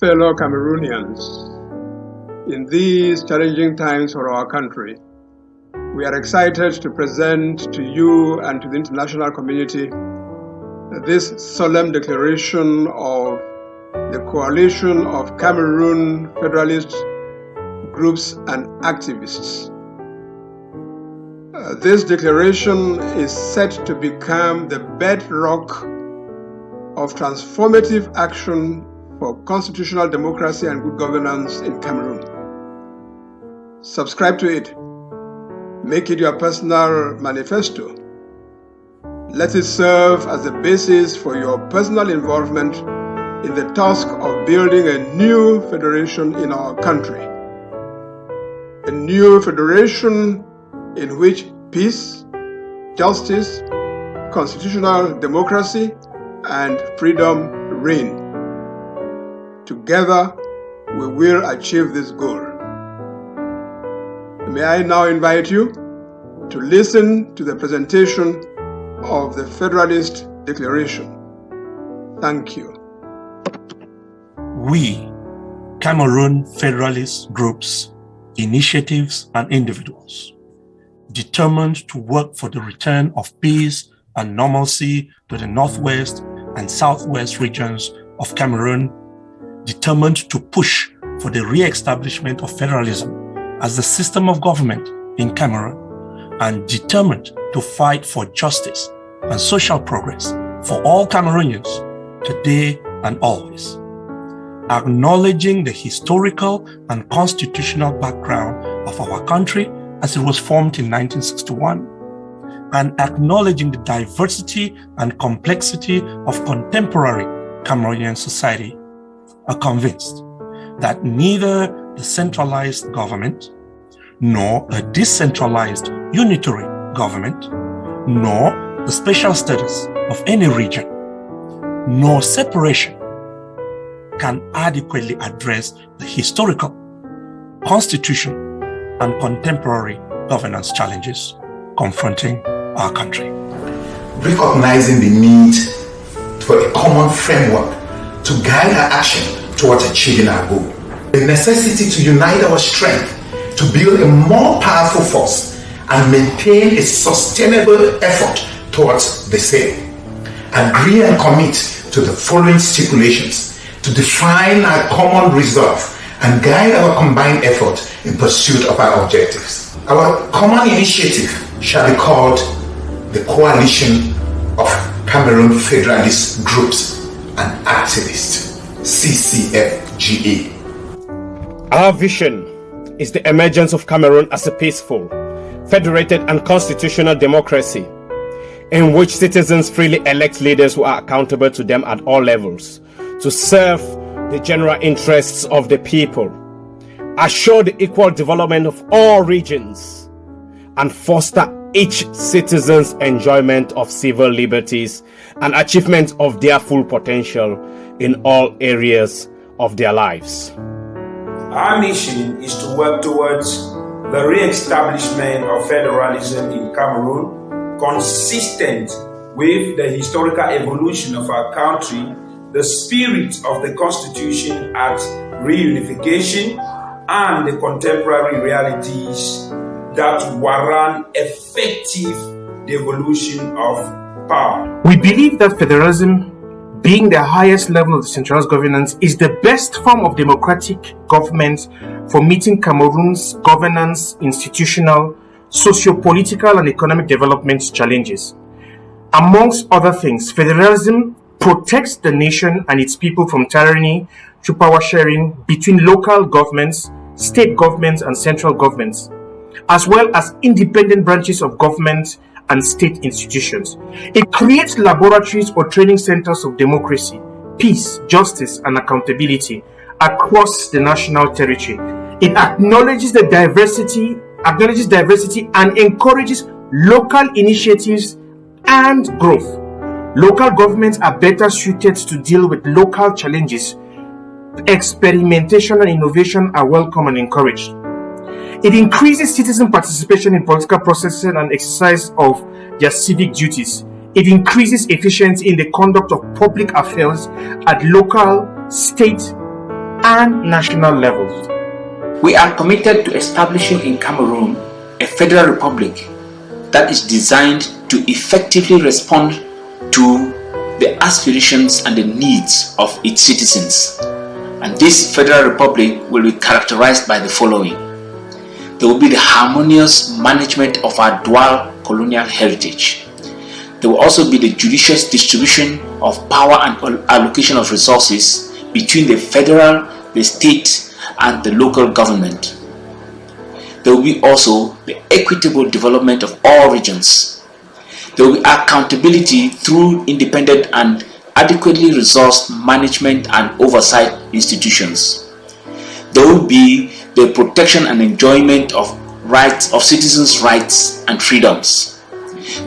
fellow Cameroonians, in these challenging times for our country, we are excited to present to you and to the international community this solemn declaration of the coalition of Cameroon Federalist groups and activists. This declaration is set to become the bedrock of transformative action for constitutional democracy and good governance in Cameroon. Subscribe to it. Make it your personal manifesto. Let it serve as the basis for your personal involvement in the task of building a new federation in our country. A new federation in which peace, justice, constitutional democracy, and freedom reign. Together, we will achieve this goal. May I now invite you to listen to the presentation of the Federalist Declaration. Thank you. We, Cameroon Federalist groups, initiatives, and individuals, determined to work for the return of peace and normalcy to the northwest and southwest regions of Cameroon, determined to push for the re-establishment of federalism as the system of government in Cameroon, and determined to fight for justice and social progress for all Cameroonians today and always. Acknowledging the historical and constitutional background of our country as it was formed in 1961, and acknowledging the diversity and complexity of contemporary Cameroonian society, are convinced that neither the centralized government, nor a decentralized unitary government, nor the special status of any region, nor separation can adequately address the historical, constitutional, and contemporary governance challenges confronting our country. Recognizing the need for a common framework to guide our action towards achieving our goal, the necessity to unite our strength to build a more powerful force and maintain a sustainable effort towards the same. Agree and commit to the following stipulations to define our common resolve and guide our combined effort in pursuit of our objectives. Our common initiative shall be called the Coalition of Cameroon Federalist Groups and Activists, CCFGA. Our vision is the emergence of Cameroon as a peaceful, federated and constitutional democracy in which citizens freely elect leaders who are accountable to them at all levels to serve the general interests of the people, assure the equal development of all regions, and foster each citizen's enjoyment of civil liberties and achievement of their full potential in all areas of their lives. Our mission is to work towards the re-establishment of federalism in Cameroon, consistent with the historical evolution of our country, the spirit of the Constitution at reunification, and the contemporary realities that warrant effective devolution of power. We believe that federalism, being the highest level of decentralized governance, is the best form of democratic government for meeting Cameroon's governance, institutional, socio-political, and economic development challenges. Amongst other things, federalism protects the nation and its people from tyranny through power sharing between local governments, state governments, and central governments, as well as independent branches of government and state institutions. It creates laboratories or training centers of democracy, peace, justice, and accountability across the national territory. It acknowledges diversity and encourages local initiatives and growth. Local governments are better suited to deal with local challenges. Experimentation and innovation are welcome and encouraged. It increases citizen participation in political processes and exercise of their civic duties. It increases efficiency in the conduct of public affairs at local, state, and national levels. We are committed to establishing in Cameroon a federal republic that is designed to effectively respond to the aspirations and the needs of its citizens. And this federal republic will be characterized by the following. There will be the harmonious management of our dual colonial heritage. There will also be the judicious distribution of power and allocation of resources between the federal, the state, and the local government. There will be also the equitable development of all regions. There will be accountability through independent and adequately resourced management and oversight institutions. There will be the protection and enjoyment of rights of citizens' rights and freedoms.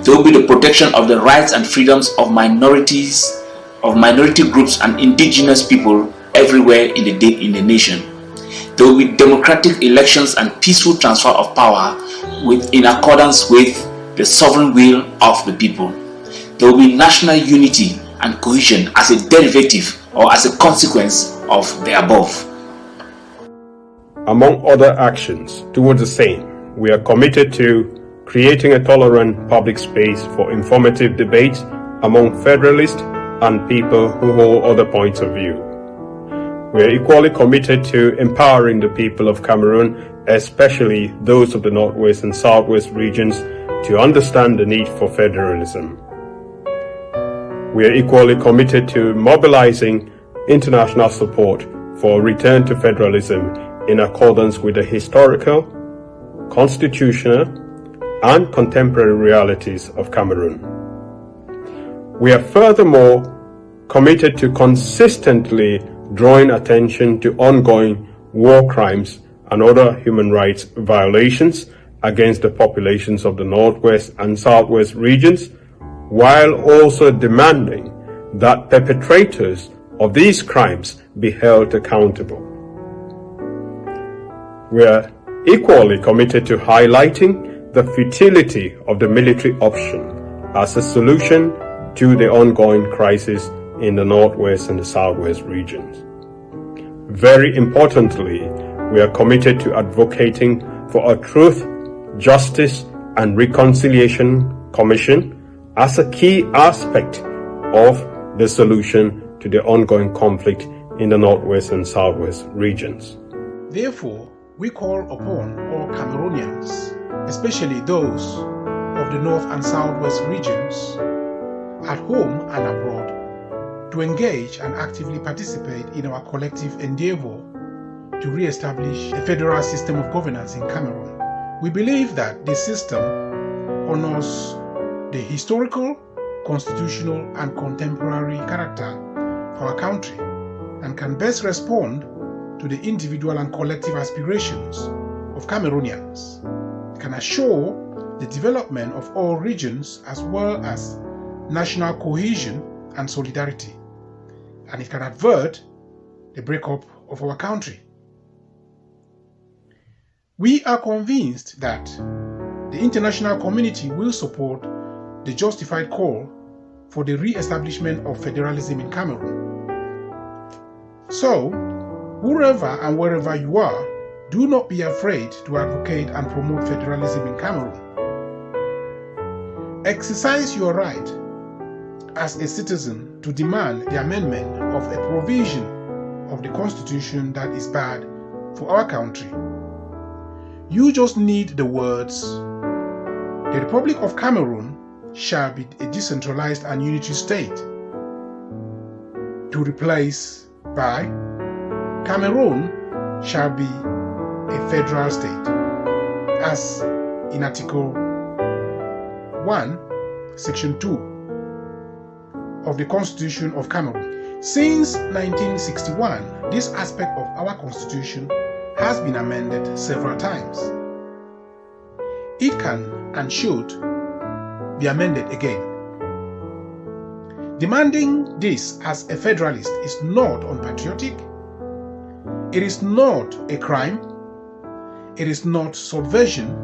There will be the protection of the rights and freedoms of minorities, of minority groups and indigenous people everywhere in the nation. There will be democratic elections and peaceful transfer of power in accordance with the sovereign will of the people. There will be national unity and cohesion as a derivative or as a consequence of the above. Among other actions towards the same, we are committed to creating a tolerant public space for informative debates among Federalists and people who hold other points of view. We are equally committed to empowering the people of Cameroon, especially those of the Northwest and Southwest regions, to understand the need for federalism. We are equally committed to mobilizing international support for a return to federalism in accordance with the historical, constitutional, and contemporary realities of Cameroon. We are furthermore committed to consistently drawing attention to ongoing war crimes and other human rights violations against the populations of the Northwest and Southwest regions, while also demanding that perpetrators of these crimes be held accountable. We are equally committed to highlighting the futility of the military option as a solution to the ongoing crisis in the Northwest and the Southwest regions. Very importantly, we are committed to advocating for a Truth, Justice, and Reconciliation Commission as a key aspect of the solution to the ongoing conflict in the Northwest and Southwest regions. Therefore, we call upon all Cameroonians, especially those of the North and Southwest regions, at home and abroad, to engage and actively participate in our collective endeavor to re-establish a federal system of governance in Cameroon. We believe that this system honors the historical, constitutional, and contemporary character of our country and can best respond to the individual and collective aspirations of Cameroonians. It can assure the development of all regions as well as national cohesion and solidarity, and it can avert the breakup of our country. We are convinced that the international community will support the justified call for the re-establishment of federalism in Cameroon. So, wherever and wherever you are, do not be afraid to advocate and promote federalism in Cameroon. Exercise your right as a citizen to demand the amendment of a provision of the Constitution that is bad for our country. You just need the words, "The Republic of Cameroon shall be a decentralized and unitary state," to replace by "Cameroon shall be a federal state," as in Article 1, Section 2 of the Constitution of Cameroon. Since 1961, this aspect of our Constitution has been amended several times. It can and should be amended again. Demanding this as a federalist is not unpatriotic. It is not a crime. It is not subversion.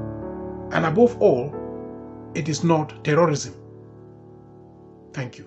And above all, it is not terrorism. Thank you.